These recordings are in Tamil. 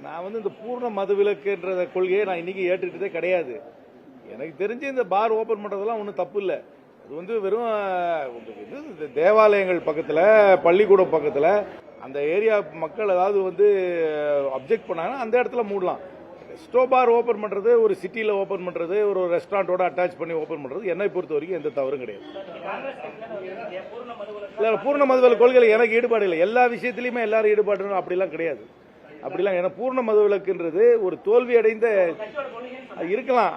நான் இந்த பூர்ண மதுவிலக்குன்ற கொள்கையை நான் இன்னைக்கு ஏற்றுக்கிட்டதே கிடையாது. எனக்கு தெரிஞ்சு இந்த பார் ஓபன் பண்றதெல்லாம் ஒன்றும் தப்பு இல்லை. அது வெறும் தேவாலயங்கள் பக்கத்தில், பள்ளிக்கூடம் பக்கத்தில் அந்த ஏரியா மக்கள் ஏதாவது அப்ஜெக்ட் பண்ணாங்கன்னா அந்த இடத்துல மூடலாம். ரெஸ்டோ பார் ஓபன் பண்றது, ஒரு சிட்டியில் ஓபன் பண்றது, ஒரு ரெஸ்டாரண்டோட அட்டாச் பண்ணி ஓபன் பண்றது என்னை பொறுத்த வரைக்கும் எந்த தவறும் கிடையாது. பூர்ண மதுவிலக்கு கொள்கையில் எனக்கு ஈடுபாடு இல்லை. எல்லா விஷயத்திலையுமே எல்லாரும் ஈடுபாடு அப்படிலாம் கிடையாது. அப்படிலாம் ஏன்னா பூர்ண மதுவிலக்குன்றது ஒரு தோல்வி அடைந்த இருக்கலாம்.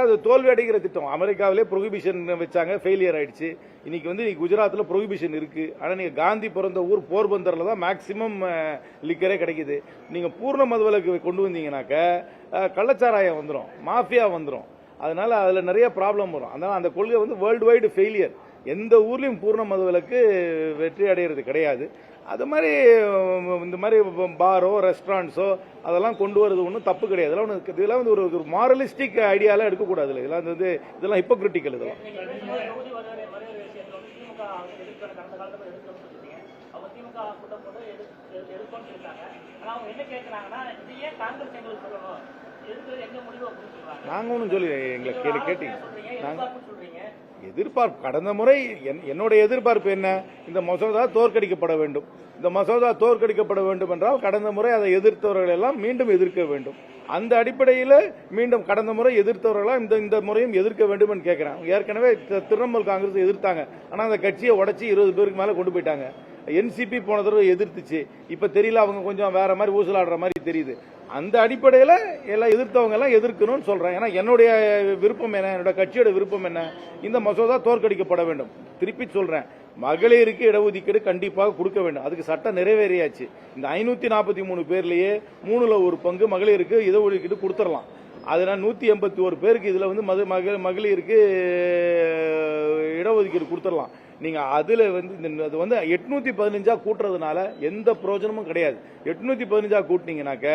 அது தோல்வி அடைகிற திட்டம். அமெரிக்காவிலே ப்ரொஹிபிஷன் வச்சாங்க, ஃபெயிலியர் ஆயிடுச்சு. இன்னைக்கு குஜராத்தில் ப்ரொஹிபிஷன் இருக்கு. ஆனால் நீங்க காந்தி பிறந்த ஊர் போர்பந்தர்ல தான் மேக்சிமம் லிக்கரே கிடைக்குது. நீங்க பூர்ண மதுவிலக்கு கொண்டு வந்தீங்கன்னாக்க கள்ளச்சாராயம் வந்துடும், மாஃபியா வந்துடும். அதனால அதுல நிறைய ப்ராப்ளம் வரும். அதனால அந்த கொள்கை வேர்ல்டு வைடு ஃபெயிலியர். எந்த ஊர்லயும் பூர்ண மதுவிலக்கு வெற்றி அடைகிறது கிடையாது. அது மாதிரி இந்த மாதிரி பாரோ ரெஸ்டாரண்ட்ஸோ அதெல்லாம் கொண்டு வரது ஒன்றும் தப்பு கிடையாது. இதெல்லாம் ஒரு மாரலிஸ்டிக் ஐடியாலாம் எடுக்கக்கூடாது. இதெல்லாம் ஹிப்போக்ரிட்டிக்கல். இதெல்லாம் நாங்க ஒன்றும் சொல்லி எங்களை கேட்டீங்க. எதிர்பார்ப்பு கடந்த முறை என்னுடைய எதிர்பார்ப்பு என்ன? இந்த மசோதா தோற்கடிக்கப்பட வேண்டும். இந்த மசோதா தோற்கடிக்கப்பட வேண்டும் என்றால் கடந்த முறை அதை எதிர்த்தவர்கள் எல்லாம் மீண்டும் எதிர்க்க வேண்டும். அந்த அடிப்படையில் மீண்டும் கடந்த முறை எதிர்த்தவர்களாம் இந்த முறையும் எதிர்க்க வேண்டும் என்று கேட்கிறேன். ஏற்கனவே திரிணாமுல் காங்கிரஸ் எதிர்த்தாங்க. ஆனால் அந்த கட்சியை உடைச்சி 20 பேருக்கு மேல கொண்டு போயிட்டாங்க. என்சிபி போன தடவை எதிர்த்துச்சு. இப்ப தெரியல, அவங்க கொஞ்சம் வேற மாதிரி ஊசலாடுற மாதிரி தெரியுது. அந்த அடிப்படையில் எல்லாம் எதிர்த்தவங்க எல்லாம் எதிர்க்கணும்னு சொல்றேன். ஏன்னா என்னுடைய விருப்பம் என்ன, என்னோட கட்சியோட விருப்பம் என்ன, இந்த மசோதா தோற்கடிக்கப்பட வேண்டும். திருப்பி சொல்றேன், மகளிருக்கு இடஒதுக்கீடு கண்டிப்பாக கொடுக்க வேண்டும். அதுக்கு சட்டம் நிறைவேறியாச்சு. இந்த 543 பேர்லயே 1/3 மகளிருக்கு இடஒதுக்கீடு கொடுத்துடலாம். அதனால 181 பேருக்கு இதுல மகளிருக்கு இடஒதுக்கீடு கொடுத்துடலாம். நீங்க அதுல 815 கூட்டுறதுனால எந்த பிரயோஜனமும் கிடையாது. 815 கூட்டினீங்கன்னாக்க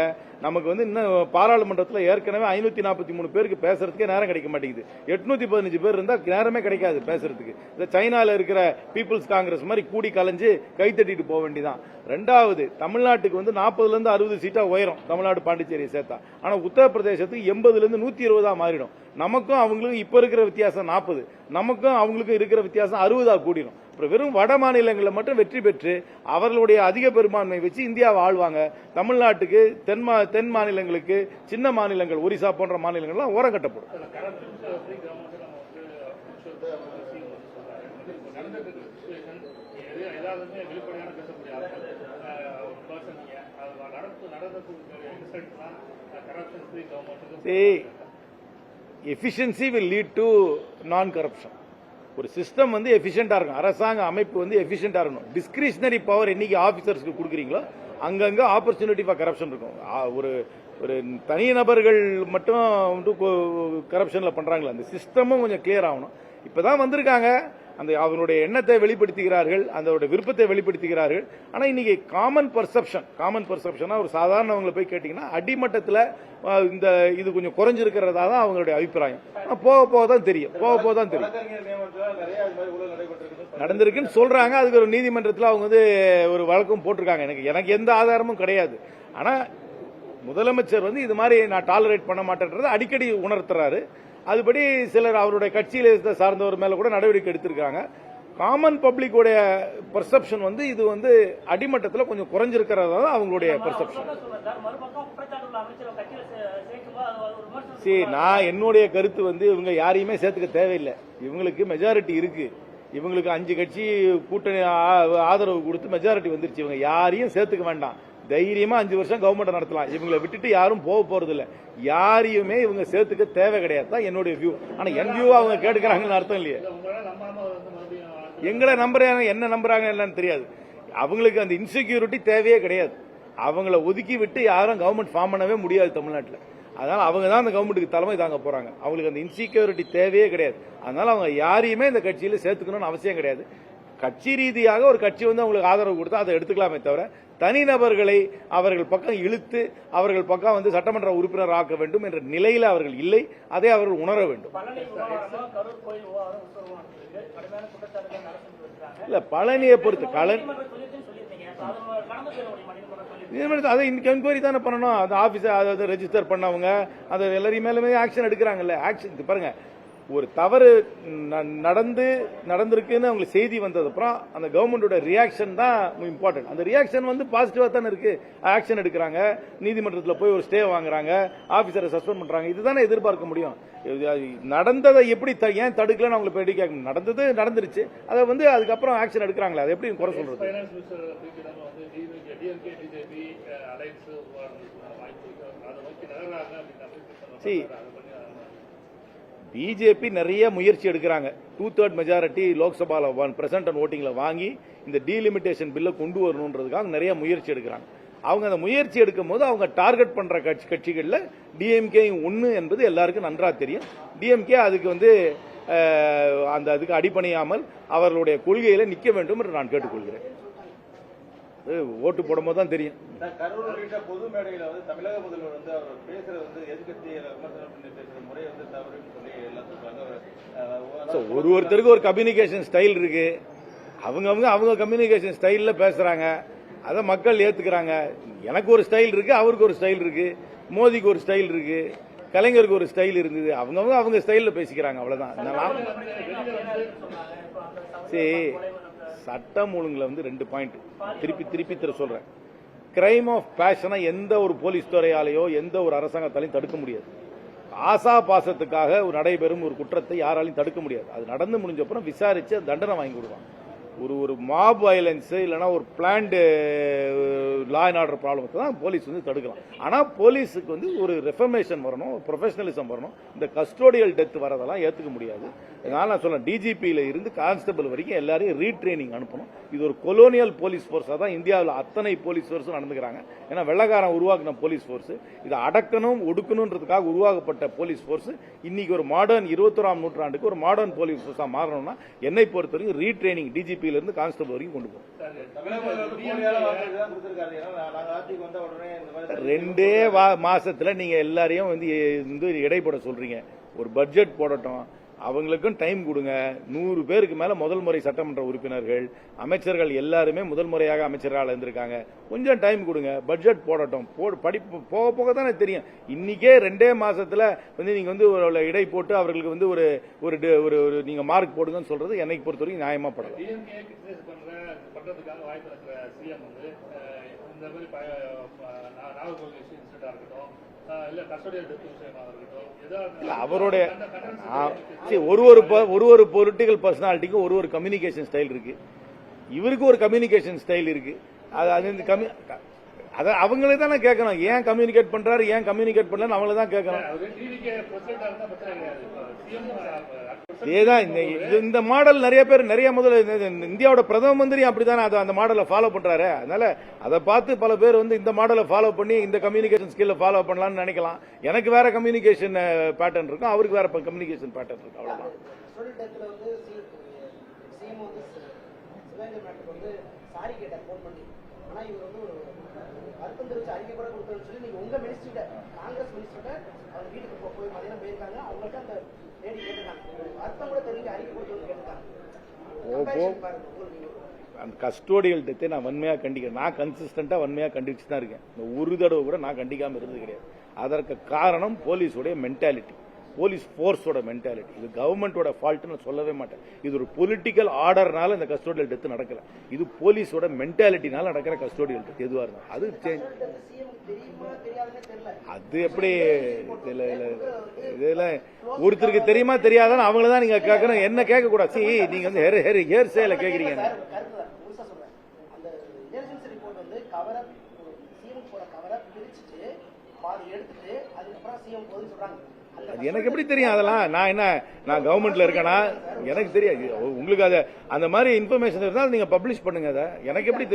நமக்கு இன்னும் பாராளுமன்றத்தில் ஏற்கனவே 543 பேருக்கு பேசுறதுக்கே நேரம் கிடைக்க மாட்டேங்குது. 815 பேர் இருந்தா நேரமே கிடைக்காது பேசுறதுக்கு. இந்த சைனால இருக்கிற பீப்புள்ஸ் காங்கிரஸ் மாதிரி கூடி கலைஞ்சு கை தட்டிட்டு போக வேண்டியதான். ரெண்டாவது, தமிழ்நாட்டுக்கு 40ல இருந்து 60 சீட்டா உயரும், தமிழ்நாடு பாண்டிச்சேரியை சேர்த்தா. ஆனா உத்தரப்பிரதேசத்துக்கு 80ல இருந்து 120 மாறிடும். நமக்கும் அவங்களுக்கும் இப்ப இருக்கிற வித்தியாசம் 40, நமக்கும் அவங்களுக்கும் இருக்கிற வித்தியாசம் 60 கூடிடும். அப்புறம் வெறும் வட மாநிலங்களில் மட்டும் வெற்றி பெற்று அவர்களுடைய அதிக பெரும்பான்மை வச்சு இந்தியாவை ஆழ்வாங்க. தமிழ்நாட்டுக்கு தென் மாநிலங்களுக்கு, சின்ன மாநிலங்கள் ஒரிசா போன்ற மாநிலங்கள்லாம் ஓரம் கட்டப்படும். Efficiency will lead to non-corruption. ஒரு சிஸ்டம் எஃபிஷியன்டா இருக்கும், அரசாங்க அமைப்பு எஃபிஷியன்டா இருக்கணும். டிஸ்கிரிஷனரி பவர் என்னைக்கு ஆபீசர்ஸ்க்கு கொடுக்குறீங்களோ அங்கங்க ஆப்பர்ச்சுனிட்டி ஃபார் கரப்ஷன் இருக்கும். ஒரு தனி நபர்கள் மட்டும் கரப்ஷன்ல பண்றாங்களா, அந்த சிஸ்டமும் கொஞ்சம் கிளியர் ஆகணும். இப்பதான் வந்திருக்காங்க, அவங்களுடைய எண்ணத்தை வெளிப்படுத்துகிறார்கள், அதோட விருப்பத்தை வெளிப்படுத்துகிறார்கள். ஆனா இன்னைக்கு காமன் பர்செப்ஷனா ஒரு சாதாரணவங்களை போய் கேட்டீங்கன்னா அடிமட்டத்தில் இது கொஞ்சம் குறைஞ்சிருக்கிறதா தான் அவங்களுடைய அபிப்பிராயம். போக போக தான் தெரியும். நடந்திருக்குன்னு சொல்றாங்க. அதுக்கு ஒரு நீதிமன்றத்தில் அவங்க ஒரு வழக்கம் போட்டிருக்காங்க. எனக்கு எந்த ஆதாரமும் கிடையாது. ஆனா முதலமைச்சர் இது மாதிரி நான் டாலரேட் பண்ண மாட்டேன்றதை அடிக்கடி உணர்த்துறாரு. அதுபடி சிலர் அவருடைய கட்சியில சார்ந்தவர் மேல கூட நடவடிக்கை எடுத்திருக்காங்க. காமன் பப்ளிக்கோடைய பெர்செப்ஷன் இது அடிமட்டத்தில் கொஞ்சம் குறைஞ்சிருக்கிறதா தான் அவங்களுடைய பெர்செப்ஷன். நான் என்னுடைய கருத்து இவங்க யாரையுமே சேர்த்துக்க தேவையில்லை. இவங்களுக்கு மெஜாரிட்டி இருக்கு. இவங்களுக்கு 5 கட்சி கூட்டணி ஆதரவு கொடுத்து மெஜாரிட்டி வந்துருச்சு. இவங்க யாரையும் சேர்த்துக்க வேண்டாம். தைரியமா 5 வருஷம் கவர்மெண்ட் நடத்தலாம். இவங்களை விட்டுட்டு யாரும் போக போறது இல்ல. யாரையுமே இவங்க சேர்த்துக்க தேவை கிடையாது தான் என்னுடைய வியூ. ஆனா என் வியூ அவங்க கேட்டுக்கிறாங்கன்னு அர்த்தம் இல்லையே. எங்களை நம்புறாங்க, என்ன நம்புறாங்க என்னன்னு தெரியாது. அவங்களுக்கு அந்த இன்செக்யூரிட்டி தேவையே கிடையாது. அவங்கள ஒதுக்கி விட்டு யாரும் கவர்மெண்ட் ஃபார்ம் பண்ணவே முடியாது தமிழ்நாட்டில். அதனால அவங்க தான் அந்த கவர்மெண்ட்டுக்கு தலைமை தாங்க போறாங்க. அவங்களுக்கு அந்த இன்செக்யூரிட்டி தேவையே கிடையாது. அதனால அவங்க யாரையுமே இந்த கட்சியில சேர்த்துக்கணும்னு அவசியம் கிடையாது. கட்சி ரீதியாக ஒரு கட்சி அவங்களுக்கு ஆதரவு கொடுத்தா அதை எடுத்துக்கலாமே தவிர தனிநபர்களை அவர்கள் பக்கம் இழுத்து அவர்கள் பக்கம் சட்டமன்ற உறுப்பினர் ஆக்க வேண்டும் என்ற நிலையில் அவர்கள் இல்லை. அதை அவர்கள் உணர வேண்டும். இல்ல, பழனியை பொறுத்து அதை என்கொயரி தானே பண்ணணும். அந்த ஆபீஸர் அதை ரெஜிஸ்டர் பண்ணவங்க அதை எல்லாரையும் மேலுமே ஆக்ஷன் எடுக்கிறாங்கல்ல. ஆக்ஷன் பாருங்க, ஒரு தவறு நடந்திருக்குன்னு அவங்களுக்கு செய்தி வந்தது அப்புறம் அந்த கவர்மெண்டோட ரியாக்ஷன் தான் இம்பார்ட்டன்ட். அந்த ரியாக்ஷன் வந்து பாசிட்டிவா தானே இருக்கு. ஆக்ஷன் எடுக்கிறாங்க, நீதிமன்றத்தில் போய் ஒரு ஸ்டே வாங்குறாங்க, ஆபீசரை சஸ்பெண்ட் பண்றாங்க. இதுதானே எதிர்பார்க்க முடியும். நடந்ததை எப்படி ஏன் தடுக்கலன்னு அவங்களை போய் கேட்கணும். நடந்தது நடந்துருச்சு, அதை வந்து அதுக்கப்புறம் ஆக்ஷன் எடுக்கிறாங்களே, அதை எப்படி குறை சொல்றது? பிஜேபி நிறைய முயற்சி எடுக்கிறாங்க. 2/3 மெஜாரிட்டி லோக்சபால பிரசன்ட் அண்ட் ஓட்டிங்ல வாங்கி இந்த டீலிமிட்டேஷன் பில்ல கொண்டு வரணும்ன்றதுக்காக நிறைய முயற்சி எடுக்கிறாங்க. அவங்க அந்த முயற்சி எடுக்கும் போது அவங்க டார்கெட் பண்ற கட்சிகள்ல டிஎம்கே ஒன்னு என்பது எல்லாருக்கும் நன்றா தெரியும். டிஎம்கே அதுக்கு வந்து அந்த அதுக்கு அடிபணியாமல் அவர்களுடைய கொள்கையில நிக்க வேண்டும் என்று நான் கேட்டுக்கொள்கிறேன். ஓட்டு போடும்போது தான் தெரியும். கரூர் உள்ளிட்ட பொது மேடையில வந்து தமிழக முதல்வர் வந்து அவர் பேசுறது வந்து எதிர்கட்சியை விமர்சனம் பண்ணி பேசுற முறை வந்து தவறுன்னு சொல்லி எல்லாம் சொல்றாங்க. ஒருத்தருக்கு ஒரு கம்யூனிகேஷன் ஸ்டைல் இருக்கு. அவங்க கம்யூனிகேஷன் ஸ்டைல்ல பேசுறாங்க, அதை மக்கள் ஏத்துக்கிறாங்க. எனக்கு ஒரு ஸ்டைல் இருக்கு, அவருக்கு ஒரு ஸ்டைல் இருக்கு, மோதிக்கு ஒரு ஸ்டைல் இருக்கு, கலைஞருக்கு ஒரு ஸ்டைல் இருந்தது. அவங்க ஸ்டைல்ல பேசிக்கிறாங்க, அவ்வளவுதான். சரி, சட்டம் ஒழுங்குல வந்து 2 பாயிண்ட் திருப்பி சொல்றேன். கிரைம் ஆஃப் பேஷனை எந்த ஒரு போலீஸ் துறையாலேயோ எந்த ஒரு அரசாங்கத்தாலையும் தடுக்க முடியாது. ஆசா பாசத்துக்காக நடைபெறும் ஒரு குற்றத்தை யாராலையும் தடுக்க முடியாது. அது நடந்து முடிஞ்ச அப்புறம் விசாரிச்சு தண்டனை வாங்கி கொடுவாங்க. ஒரு மாப் வயலன்ஸ் இல்லைன்னா ஒரு பிளான்டு லா அண்ட் ஆர்டர் ப்ராப்ளத்தை தான் போலீஸ் வந்து தடுக்கலாம். ஆனால் போலீஸுக்கு வந்து ஒரு ரெஃபர்மேஷன் வரணும், ப்ரொஃபஷனலிசம் வரணும். இந்த கஸ்டோடியல் டெத் வரதெல்லாம் ஏற்றுக்க முடியாது. அதனால நான் சொல்றேன், டிஜிபியில இருந்து கான்ஸ்டபிள் வரைக்கும் எல்லாரையும் ரீட்ரைனிங் அனுப்பணும். இது ஒரு கொலோனியல் போலீஸ் போர்ஸாக தான் இந்தியாவில் அத்தனை போலீஸ் போர்ஸும் நடந்துக்கிறாங்க. ஏன்னா வெள்ளக்காரன் உருவாக்கின போலீஸ் போர்ஸ் இதை அடக்கணும் ஒடுக்கணுன்றதுக்காக உருவாக்கப்பட்ட போலீஸ் போர்ஸ் இன்னைக்கு ஒரு மாடர்ன் 21ஆம் நூற்றாண்டுக்கு ஒரு மாடர்ன் போலீஸ் போர்ஸா மாறணும்னா என்னை பொறுத்தவரைக்கும் ரீட்ரைனிங் டிஜிபி இருந்து கான்ஸ்டபிள் வரைக்கும் கொண்டு போகும். 2 மாசத்துல நீங்க எல்லாரையும் வந்து இடைப்பட சொல்றீங்க. ஒரு பட்ஜெட் போடட்டும், அவங்களுக்கும் டைம் கொடுங்க. 100 பேருக்கு மேல முதல் முறை சட்டமன்ற உறுப்பினர்கள், அமைச்சர்கள் எல்லாருமே முதல் முறையாக அமைச்சர்களாக இருந்திருக்காங்க. கொஞ்சம் டைம் கொடுங்க, பட்ஜெட் போடட்டும். படிப்பு போக போக தானே தெரியும். இன்னைக்கே 2 மாசத்துல வந்து நீங்க வந்து ஒரு இடை போட்டு அவர்களுக்கு வந்து ஒரு நீங்க மார்க் போடுங்கன்னு சொல்றது என்னை பொறுத்தவரைக்கும் நியாயமா படலாம். அவருடைய ஒரு பொலிட்டிக்கல் பர்சனாலிட்டிக்கு ஒரு கம்யூனிகேஷன் ஸ்டைல் இருக்கு. இவருக்கு ஒரு கம்யூனிகேஷன் ஸ்டைல் இருக்கு. அது அவங்களே தானே கேட்கணும். ஏன் கம்யூனிகேட் பண்றாரு, ஏன் கம்யூனிகேட் பண்ணலன்னு அவங்கள தான் கேட்கணும். இந்த மாடல் நிறைய பேர் இந்தியாவோட பிரதம மந்திரி அப்படித்தானே அந்த மாடலை ஃபாலோ பண்றாரு. அதனால அதை பார்த்து பல பேர் வந்து இந்த மாடலை ஃபாலோ பண்ணி இந்த கம்யூனிகேஷன் ஸ்கில்ல ஃபாலோ பண்ணலாம்னு நினைக்கலாம். எனக்கு வேற கம்யூனிகேஷன் பேட்டர்ன் இருக்கும், அவருக்கு வேற கம்யூனிகேஷன் பேட்டர்ன் இருக்கும். அவ்வளவுதான். அந்த கஸ்டோடியல் டெத்தை நான் வன்மையா கண்டிக்கிறேன். நான் கன்சிஸ்டன்டா வன்மையா கண்டிச்சு தான் இருக்கேன். ஒரு தடவை கூட நான் கண்டிக்காம இருந்தது கிடையாது. அதற்கு காரணம் போலீஸோட மென்டாலிட்டி, போலீஸ் போர்ஸோட மென்டாலிட்டி. இது கவர்மெண்டோட ஃபால்ட்னு சொல்லவே மாட்டேன். இது ஒரு பொலிட்டிக்கல் ஆர்டர்னால இந்த கஸ்டோடியல் டெத் நடக்கல. இது போலீஸோட மென்டாலிட்டினால நடக்கிற கஸ்டோடியல் டெத் எதுவா இருந்தா அது அது எப்படி இதெல்லாம் ஒருத்தருக்கு தெரியுமா தெரியாதான்னு அவங்கள தான் நீங்க கேட்கணும், என்ன கேட்க கூடாது. நீங்க வந்து ஹேர் சேல கேக்குறீங்க. அது எனக்கு எப்படி தெரியும்? அதெல்லாம் நான் கவர்மெண்ட்ல இருக்கேனா எனக்கு தெரியாது. உங்களுக்கு அது அந்த மாதிரி இன்ஃபர்மேஷன் இருந்தால் நீங்க பப்ளிஷ் பண்ணுங்க. அதை எனக்கு எப்படி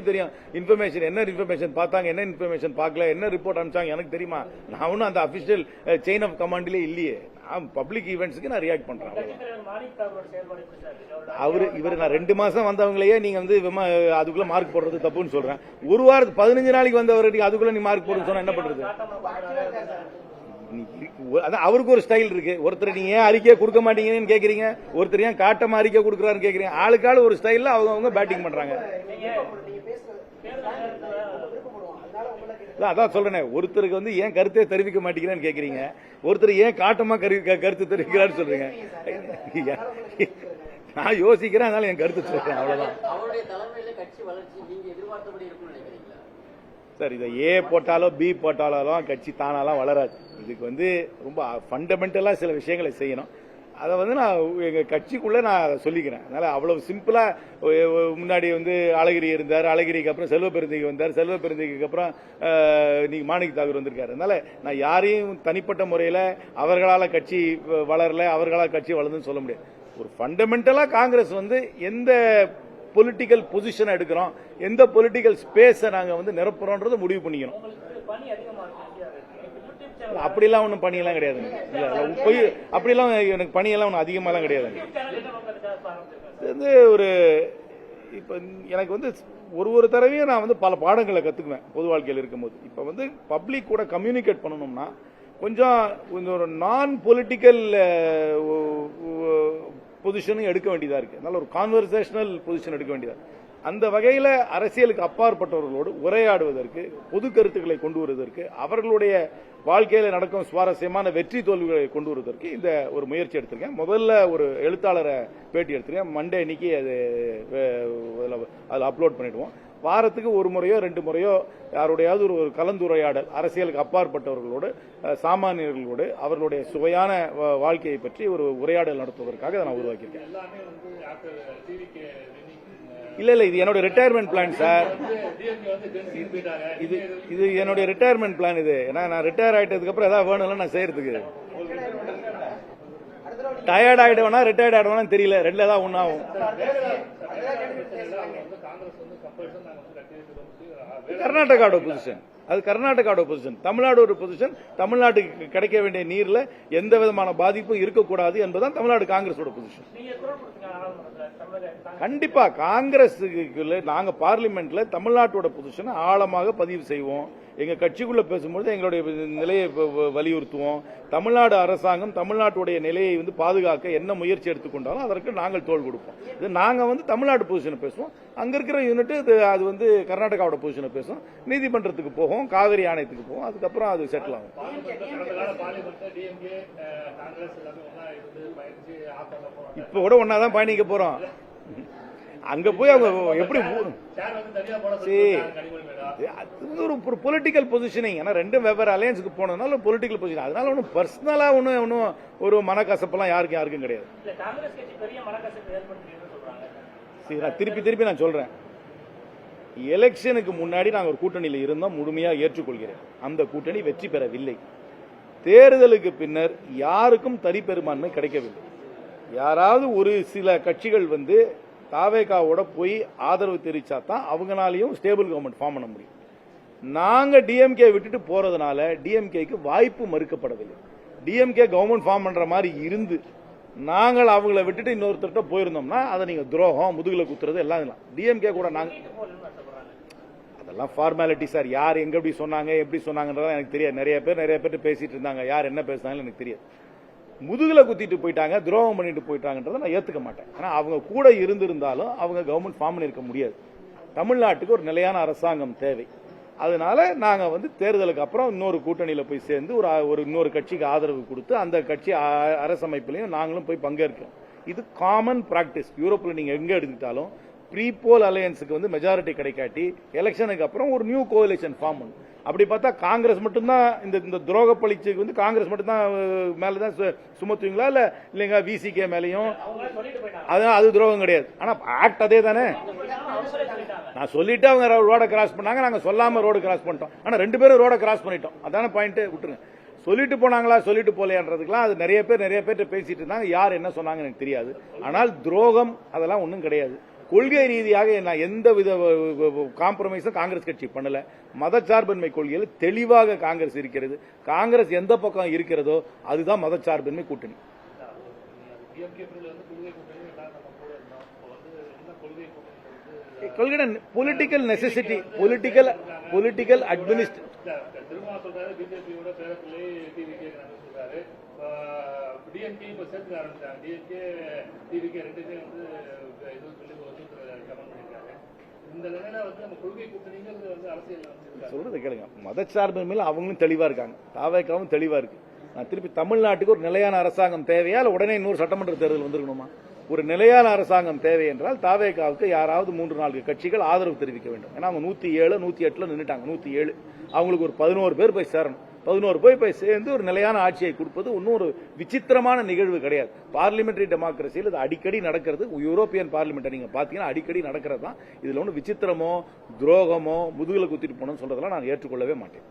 தெரியும்? இன்ஃபர்மேஷன் என்ன இன்ஃபர்மேஷன் பார்த்தாங்க, என்ன இன்ஃபர்மேஷன் பார்க்கல, என்ன ரிப்போர்ட் அனுப்பிச்சாங்க எனக்கு தெரியுமா? நான் ஒன்னும் அந்த அபிஷியல் செயின் ஆஃப் கமாண்ட்லயே இல்லையே. நான் பப்ளிக் ஈவெண்ட்ஸ்க்கு நான் ரியாக்ட் பண்றேன். இவர் நான் 2 மாசம் வந்தவங்களையே நீங்க வந்து அதுக்குள்ள மார்க் போடுறது தப்புன்னு சொல்றேன். ஒரு வாரத்துக்கு 15 நாளைக்கு வந்தவருக்கு அதுக்குள்ள நீ மார்க் போடுன்னு சொன்னா என்ன பண்றது? அவருக்கு ஒரு ஸ்டைல் இருக்கு. ஒருத்தர் நீங்க ஏன் அறிக்கை கொடுக்க மாட்டீங்கன்னு கேக்குறீங்க, ஒருத்தர் ஏன் காட்டமா அறிக்கை கொடுக்கறாருன்னு கேக்குறீங்க. ஆளுக்காள் ஒரு ஸ்டைல்ல அவங்க பேட்டிங் பண்றாங்க. அதான் சொல்றேனே, ஒருத்தருக்கு வந்து ஏன் கருத்தை தெரிவிக்க மாட்டேங்கிறேன்னு கேக்குறீங்க, ஒருத்தர் ஏன் காட்டமா கருத்து தெரிவிக்கிறான்னு சொல்றீங்க. நான் யோசிக்கிறேன், அதனால என் கருத்து சொல்றேன், அவ்வளவுதான். சார், இதை ஏ போட்டாலோ பி போட்டாலோ கட்சி தானாலாம் வளராது. இதுக்கு வந்து ரொம்ப ஃபண்டமெண்டலா சில விஷயங்களை செய்யணும். அதை வந்து நான் எங்க கட்சிக்குள்ள நான் அதை சொல்லிக்கிறேன். அதனால அவ்வளவு சிம்பிளா முன்னாடி வந்து அழகிரி இருந்தார், அழகிரிக்கு அப்புறம் செல்வ பெருந்தகை வந்தார், செல்வ பெருந்தகைக்கு அப்புறம் இன்னைக்கு மாணிக் தாகூர் வந்திருக்காரு. அதனால நான் யாரையும் தனிப்பட்ட முறையில அவர்களால கட்சி வளரல, அவர்களால் கட்சி வளர்ந்துன்னு சொல்ல முடியாது. ஒரு ஃபண்டமெண்டலா காங்கிரஸ் வந்து எந்த பொலிட்டிக்கல் பொசிஷன் எடுக்கிறோம், எந்த பொலிட்டிக்கல் ஸ்பேஸை நாங்க வந்து நிரப்புறோம்ன்றதை முடிவு பண்ணிக்கணும். அப்படிலாம் ஒன்றும் பணியெல்லாம் கிடையாதுங்க. போய் அப்படிலாம் எனக்கு பணியெல்லாம் ஒன்றும் அதிகமாலாம் கிடையாதுங்க. வந்து ஒரு இப்ப எனக்கு வந்து ஒரு தடவையும் நான் வந்து பல பாடங்களை கத்துக்குவேன் பொது வாழ்க்கையில் இருக்கும்போது. இப்ப வந்து பப்ளிக் கூட கம்யூனிகேட் பண்ணணும்னா கொஞ்சம் ஒரு நான் பொலிட்டிக்கல் பொசிஷனும் எடுக்க வேண்டியதா இருக்கு. அதனால ஒரு கான்வர்சேஷனல் பொசிஷன் எடுக்க வேண்டியதா. அந்த வகையில அரசியலுக்கு அப்பாற்பட்டவர்களோடு உரையாடுவதற்கு, பொது கருத்துக்களை கொண்டு வருவதற்கு, அவர்களுடைய வாழ்க்கையில நடக்கும் சுவாரஸ்யமான வெற்றி தோல்விகளை கொண்டு வருவதற்கு இந்த ஒரு முயற்சி எடுத்திருக்கேன். முதல்ல ஒரு எழுத்தாளரை பேட்டி எடுத்திருக்கேன். மண்டே அன்னைக்கு அதில் அப்லோட் பண்ணிடுவோம். வாரத்துக்கு ஒரு முறையோ 2 முறையோ யாருடையாவது ஒரு கலந்துரையாடல் அரசியலுக்கு அப்பாற்பட்டவர்களோடு, சாமானியர்களோடு அவர்களுடைய சுவையான வாழ்க்கையை பற்றி ஒரு உரையாடல் நடத்துவதற்காக நான் உருவாக்கியிருக்கேன். இல்ல இது என்னோட ரிட்டையர்மெண்ட் பிளான் சார். இது என்னுடைய ரிட்டையர்மெண்ட் பிளான். இது ஏன்னா நான் ரிட்டையர் ஆயிட்டதுக்கு அப்புறம் ஏதாவது வேணும்ல நான் செய்யறதுக்கு. டயர்ட் ஆயிடுவேனா ரிட்டையர்ட் ஆயிடுவேனா தெரியல, ரெண்டுல ஏதாவது ஒன்னாகும். கர்நாடகாவோட பொசிஷன், அது கர்நாடகாவோட பொசிஷன். தமிழ்நாடு ஒரு பொசிஷன். தமிழ்நாட்டுக்கு கிடைக்க வேண்டிய நீர்ல எந்த விதமான பாதிப்பும் இருக்கக்கூடாது என்பதுதான் தமிழ்நாடு காங்கிரஸோட பொசிஷன். கண்டிப்பா காங்கிரஸுக்குள்ள நாங்க பார்லிமெண்ட்ல தமிழ்நாட்டோட பொசிஷன் ஆழமாக பதிவு செய்வோம். எங்க கட்சிக்குள்ள பேசும்போது எங்களுடைய நிலையை வலியுறுத்துவோம். தமிழ்நாடு அரசாங்கம் தமிழ்நாட்டுடைய நிலையை வந்து பாதுகாக்க என்ன முயற்சி எடுத்துக்கொண்டாலும் அதற்கு நாங்கள் தோள் கொடுப்போம். இது நாங்க வந்து தமிழ்நாடு பொசிஷனை பேசுவோம். அங்க இருக்கிற யூனிட் அது வந்து கர்நாடகாவோட பொசிஷனை பேசும். நீதிமன்றத்துக்கு போகும், காவிரி ஆணையத்துக்கு போகும். அதுக்கப்புறம் அது செட்டில் ஆகும். இப்ப கூட ஒன்னாதான் பயணிக்க போறோம். அங்க போய் அவங்க எப்படி ஒரு பொலிட்டிக்கல் பொசிஷனிங். ஏன்னா ரெண்டும் வெவ்வேறு அலையன்ஸுக்கு போனதுனால பொலிட்டிக்கல் பொசிஷன். அதனால ஒன்றும் பர்சனலா ஒன்னும் ஒரு மனக்கசப்பெல்லாம் யாருக்கும் கிடையாது. சரி, நான் திருப்பி நான் சொல்றேன். எலெக்ஷனுக்கு முன்னாடி நாங்கள் ஒரு கூட்டணியில் இருந்தோம், முழுமையாக ஏற்றுக்கொள்கிறேன். அந்த கூட்டணி வெற்றி பெறவில்லை. தேர்தலுக்கு பின்னர் யாருக்கும் தனி பெரும்பான்மை கிடைக்கவில்லை. யாராவது ஒரு சில கட்சிகள் வந்து தாவேகாவோட போய் ஆதரவு தெரிவிச்சா தான் அவங்களாலையும் ஸ்டேபிள் கவர்மெண்ட் ஃபார்ம் பண்ண முடியும். நாங்க டிஎம்கே விட்டுட்டு போறதுனால டிஎம்கேக்கு வாய்ப்பு மறுக்கப்படவில்லை. டிஎம்கே கவர்மெண்ட் ஃபார்ம் பண்ற மாதிரி இருந்து நாங்கள் அவங்கள விட்டுட்டு இன்னொருத்தர்கிட்ட போயிருந்தோம்னா அதை நீங்க துரோகம், முதுகுல குத்துறது எல்லாம் டிஎம்கே கூட நாங்க அதெல்லாம் ஃபார்மாலிட்டி சார். யார் எங்க எப்படி சொன்னாங்கன்றதா எனக்கு தெரியாது. நிறைய பேர் பேசிட்டு இருந்தாங்க. யார் என்ன பேசுனாங்கன்னு எனக்கு தெரியாது. முதுகுல குத்திட்டு போயிட்டாங்க, துரோகம் பண்ணிட்டு போயிட்டாங்கன்றதை நான் ஏத்துக்க மாட்டேன். ஆனா அவங்க கூட இருந்திருந்தாலும் அவங்க கவர்மெண்ட் ஃபார்ம் பண்ணிருக்க முடியாது. தமிழ்நாட்டுக்கு ஒரு நிலையான அரசாங்கம் தேவை. அதனால நாங்க வந்து தேர்தலுக்கு அப்புறம் இன்னொரு கூட்டணியில போய் சேர்ந்து ஒரு இன்னொரு கட்சிக்கு ஆதரவு கொடுத்து அந்த கட்சி அரசமைப்பிலையும் நாங்களும் போய் பங்கேற்கிறோம். இது காமன் பிராக்டிஸ். யூரோப்ல நீங்க எங்க எடுத்துக்கிட்டாலும் ப்ரீபோல் அலையன்ஸுக்கு வந்து மெஜாரிட்டி கிடைக்காட்டி எலெக்ஷனுக்கு அப்புறம் ஒரு நியூ கோலிஷன் ஃபார்ம் பண்ணும். அப்படி பார்த்தா காங்கிரஸ் மட்டும்தான் இந்த துரோக பழிச்சுக்கு வந்து காங்கிரஸ் மட்டும்தான் மேலதான் சுமத்துவீங்களா இல்லைங்க விசிகே மேலையும்? அது துரோகம் கிடையாது. ஆனா ஆக்ட் அதே தானே. நான் சொல்லிட்டு அவங்க ரோட கிராஸ் பண்ணாங்க, நாங்க சொல்லாம ரோடு கிராஸ் பண்ணிட்டோம். ஆனா 2 பேரும் ரோட கிராஸ் பண்ணிட்டோம். அதான பாயிண்ட். விட்டுருங்க. சொல்லிட்டு போனாங்களா சொல்லிட்டு போலையான்றதுக்கெல்லாம் அது நிறைய பேர் பேசிட்டு இருந்தாங்க. யார் என்ன சொன்னாங்க எனக்கு தெரியாது. ஆனால் துரோகம் அதெல்லாம் ஒன்றும் கிடையாது. கொள்கை ரீதியாக நான் எந்த வித காம்ப்ரமைஸும் காங்கிரஸ் கட்சி பண்ணல. மதச்சார்பின்மை கொள்கையில் தெளிவாக காங்கிரஸ் இருக்கிறது. காங்கிரஸ் எந்த பக்கம் இருக்கிறதோ அதுதான் மதச்சார்பின்மை கூட்டணி. கொள்கை political necessity, political administration. DMK இப்போ சேர்த்து ஆரம்பிச்சாங்க. டிஎம்கே டிவிகே ரெண்டுமே வந்து இது சொல்லி கமெண்ட் பண்ணியிருக்காங்க. இந்த நிலையில வந்து நம்ம கொள்கை கூட்டணிங்கிறது வந்து அரசியல் வச்சிருக்காங்க. சொல்றது கேளுங்க, மதச்சார்பின்மையில அவங்களும் தெளிவா இருக்காங்க, தாவேக்காவும் தெளிவா இருக்கு. நான் திருப்பி தமிழ்நாட்டுக்கு ஒரு நிலையான அரசாங்கம் தேவையா, இல்ல உடனே இன்னொரு சட்டமன்ற தேர்தல் வந்திருக்கணுமா? ஒரு நிலையான அரசாங்கம் தேவை என்றால் தாவேக்காவுக்கு யாராவது 3-4 கட்சிகள் ஆதரவு தெரிவிக்க வேண்டும். ஏன்னா அவங்க 107, 108 நின்னுட்டாங்க. 107 அவங்களுக்கு ஒரு 11 பேர் போய் சேரணும். 11 போய் சேர்ந்து ஒரு நிலையான ஆட்சியை கொடுப்பது இன்னும் ஒரு விசித்திரமான நிகழ்வு கிடையாது. பார்லிமெண்டரி டெமோக்ரஸியில் இது அடிக்கடி நடக்கிறது. யூரோப்பியன் பார்லிமெண்ட் நீங்க பாத்தீங்கன்னா அடிக்கடி நடக்கிறது தான். இதுல ஒன்றும் விசித்திரமோ துரோகமோ முதுகுல குத்திட்டு போனோம்னு சொல்றதெல்லாம் நான் ஏற்றுக்கொள்ளவே மாட்டேன்.